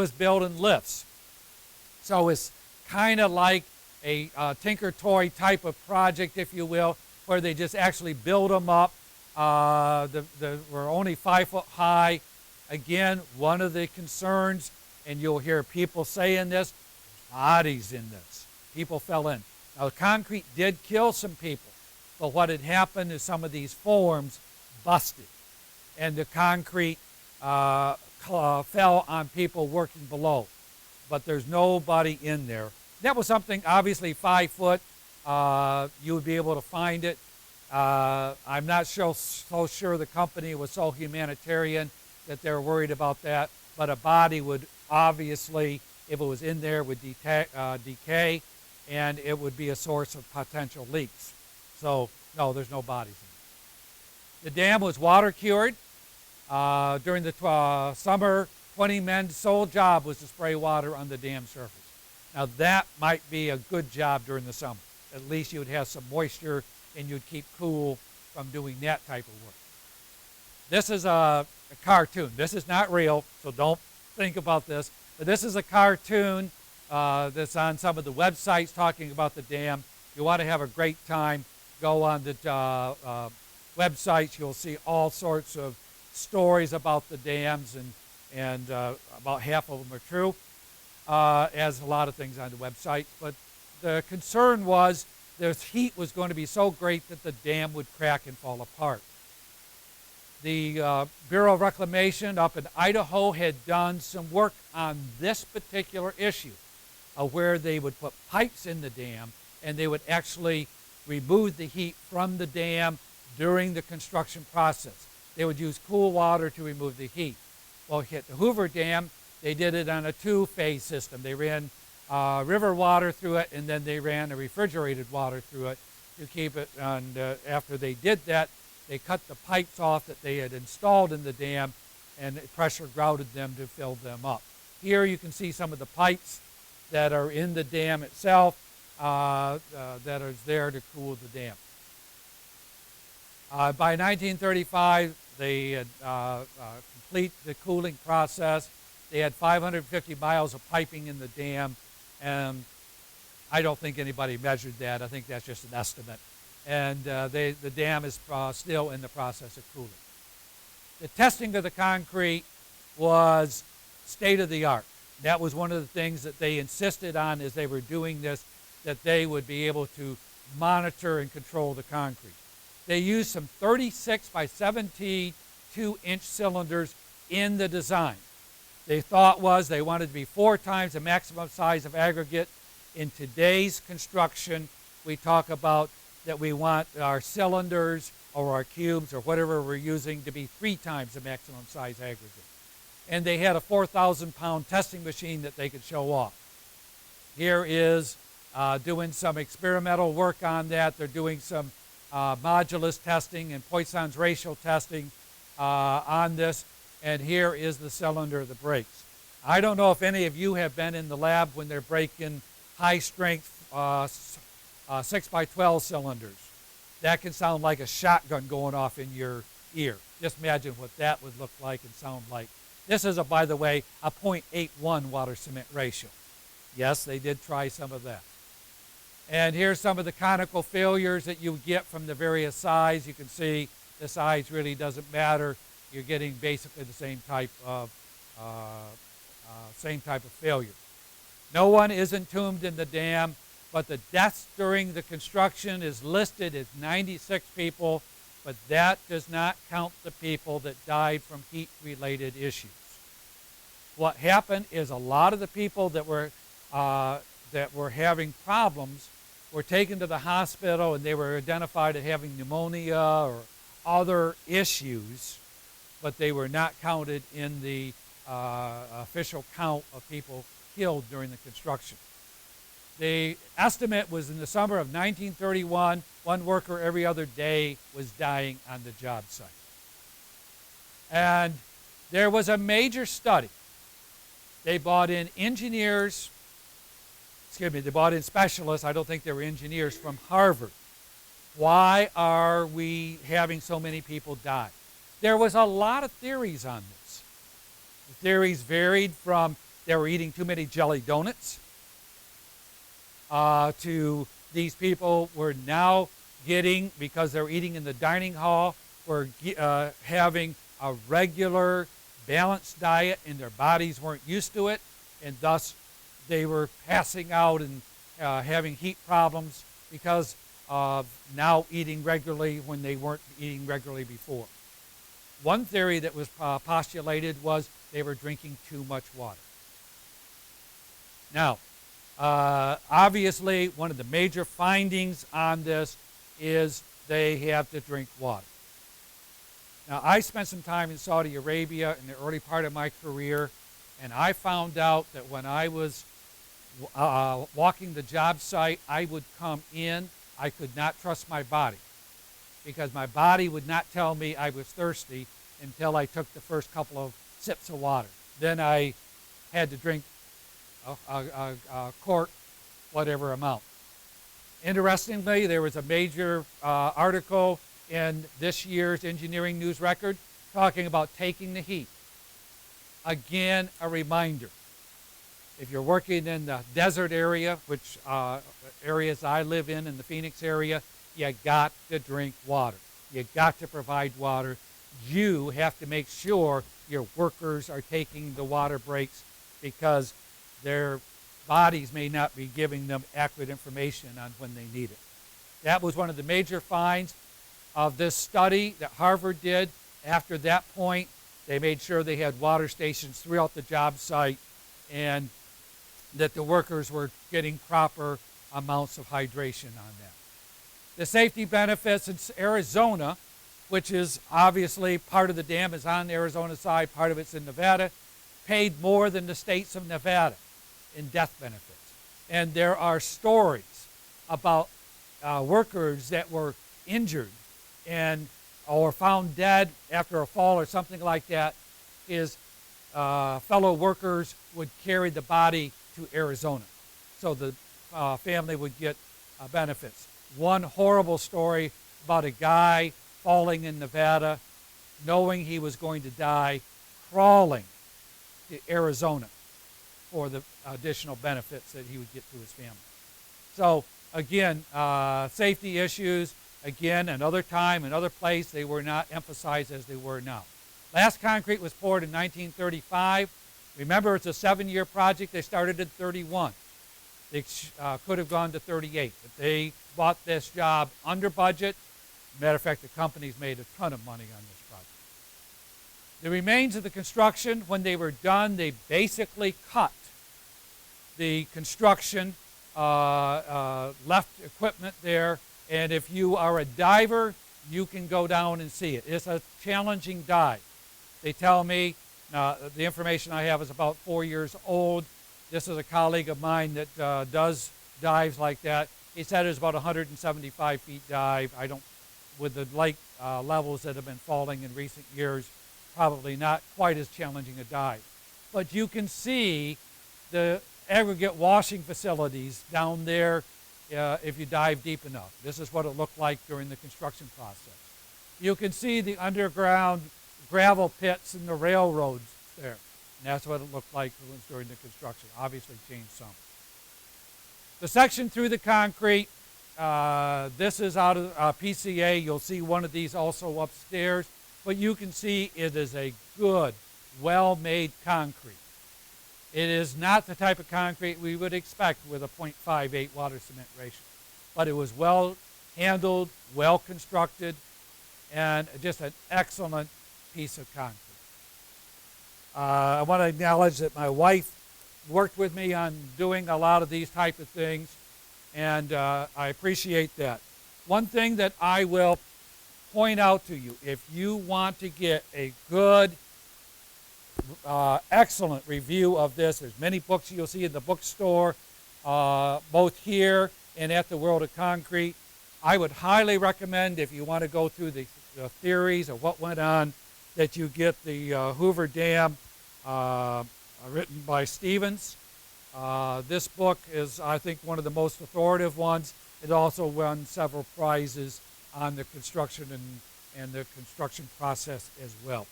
was built in lifts. So it's kind of like a Tinker Toy type of project, if you will, where they just actually build them up. We're only 5 foot high. Again, one of the concerns, and you'll hear people saying this, bodies in this. People fell in. Now, the concrete did kill some people, but what had happened is some of these forms busted, and the concrete fell on people working below. But there's nobody in there. That was something, obviously, 5 foot. You would be able to find it. I'm not so sure the company was so humanitarian that they're worried about that, but a body would obviously, if it was in there, would decay, and it would be a source of potential leaks. So, no, there's no bodies in it. The dam was water cured. During the summer, 20 men's sole job was to spray water on the dam surface. Now, that might be a good job during the summer. At least you would have some moisture and you'd keep cool from doing that type of work. This is a cartoon. This is not real, so don't think about this. But this is a cartoon that's on some of the websites talking about the dam. If you want to have a great time, go on the websites. You'll see all sorts of stories about the dams, and about half of them are true, as a lot of things on the website. But the concern was the heat was going to be so great that the dam would crack and fall apart. The Bureau of Reclamation up in Idaho had done some work on this particular issue, where they would put pipes in the dam and they would actually remove the heat from the dam during the construction process. They would use cool water to remove the heat. Well, at the Hoover Dam, they did it on a two-phase system. They ran river water through it, and then they ran a refrigerated water through it to keep it. And after they did that, they cut the pipes off that they had installed in the dam, and pressure grouted them to fill them up. Here you can see some of the pipes that are in the dam itself that are there to cool the dam. By 1935, they had complete the cooling process. They had 550 miles of piping in the dam, and I don't think anybody measured that. I think that's just an estimate. And the dam is still in the process of cooling. The testing of the concrete was state-of-the-art. That was one of the things that they insisted on as they were doing this, that they would be able to monitor and control the concrete. They used some 36 by 72-inch cylinders in the design. Their thought was they wanted to be 4 times the maximum size of aggregate. In today's construction, we talk about that we want our cylinders or our cubes or whatever we're using to be 3 times the maximum size aggregate. And they had a 4,000-pound testing machine that they could show off. Here is doing some experimental work on that. They're doing some modulus testing and Poisson's ratio testing on this. And here is the cylinder that breaks. I don't know if any of you have been in the lab when they're breaking high-strength 6x12 cylinders. That can sound like a shotgun going off in your ear. Just imagine what that would look like and sound like. This is, by the way, a 0.81 water-cement ratio. Yes, they did try some of that. And here's some of the conical failures that you get from the various size. You can see the size really doesn't matter. You're getting basically the same type of failure. No one is entombed in the dam, but the deaths during the construction is listed as 96 people, but that does not count the people that died from heat-related issues. What happened is a lot of the people that were having problems were taken to the hospital, and they were identified as having pneumonia or other issues, but they were not counted in the official count of people killed during the construction. The estimate was in the summer of 1931, one worker every other day was dying on the job site. And there was a major study. They brought in engineers, they brought in specialists, I don't think they were engineers, from Harvard. Why are we having so many people die? There was a lot of theories on this. The theories varied from they were eating too many jelly donuts. To these people were now getting, because they're eating in the dining hall, were having a regular balanced diet, and their bodies weren't used to it, and thus they were passing out and having heat problems because of now eating regularly when they weren't eating regularly before. One theory that was postulated was they were drinking too much water. Now, obviously, one of the major findings on this is they have to drink water. Now, I spent some time in Saudi Arabia in the early part of my career, and I found out that when I was walking the job site, I would come in. I could not trust my body because my body would not tell me I was thirsty until I took the first couple of sips of water. Then I had to drink a quart, whatever amount. Interestingly, there was a major article in this year's Engineering News Record talking about taking the heat. Again, a reminder. If you're working in the desert area, which areas I live in the Phoenix area, you got to drink water. You got to provide water. You have to make sure your workers are taking the water breaks because their bodies may not be giving them accurate information on when they need it. That was one of the major finds of this study that Harvard did. After that point, they made sure they had water stations throughout the job site and that the workers were getting proper amounts of hydration on that. The safety benefits in Arizona, which is obviously part of the dam is on the Arizona side, part of it's in Nevada, paid more than the states of Nevada in death benefits. And there are stories about workers that were injured and or found dead after a fall or something like that. His fellow workers would carry the body to Arizona, so the family would get benefits. One horrible story about a guy falling in Nevada, knowing he was going to die, crawling to Arizona for the additional benefits that he would get to his family. So again, safety issues, again, another time, another place, they were not emphasized as they were now. Last concrete was poured in 1935. Remember, it's a 7-year project. They started in 31. They could have gone to 38, but they bought this job under budget. Matter of fact, the companies made a ton of money on this project. The remains of the construction, when they were done, they basically cut the construction, left equipment there, and if you are a diver, you can go down and see it. It's a challenging dive. They tell me, the information I have is about 4 years old. This is a colleague of mine that does dives like that. He said it was about 175 feet dive. I don't, with the lake levels that have been falling in recent years, probably not quite as challenging a dive. But you can see the aggregate washing facilities down there if you dive deep enough. This is what it looked like during the construction process. You can see the underground gravel pits and the railroads there. And that's what it looked like during the construction. Obviously changed some. The section through the concrete, this is out of PCA. You'll see one of these also upstairs. But you can see it is a good, well-made concrete. It is not the type of concrete we would expect with a 0.58 water-cement ratio. But it was well handled, well constructed, and just an excellent piece of concrete. I want to acknowledge that my wife worked with me on doing a lot of these type of things, and I appreciate that. One thing that I will point out to you, if you want to get a good, excellent review of this, there's many books you'll see in the bookstore, both here and at the World of Concrete. I would highly recommend, if you want to go through the theories of what went on, that you get the Hoover Dam, written by Stevens. This book is, I think, one of the most authoritative ones. It also won several prizes on the construction and the construction process as well.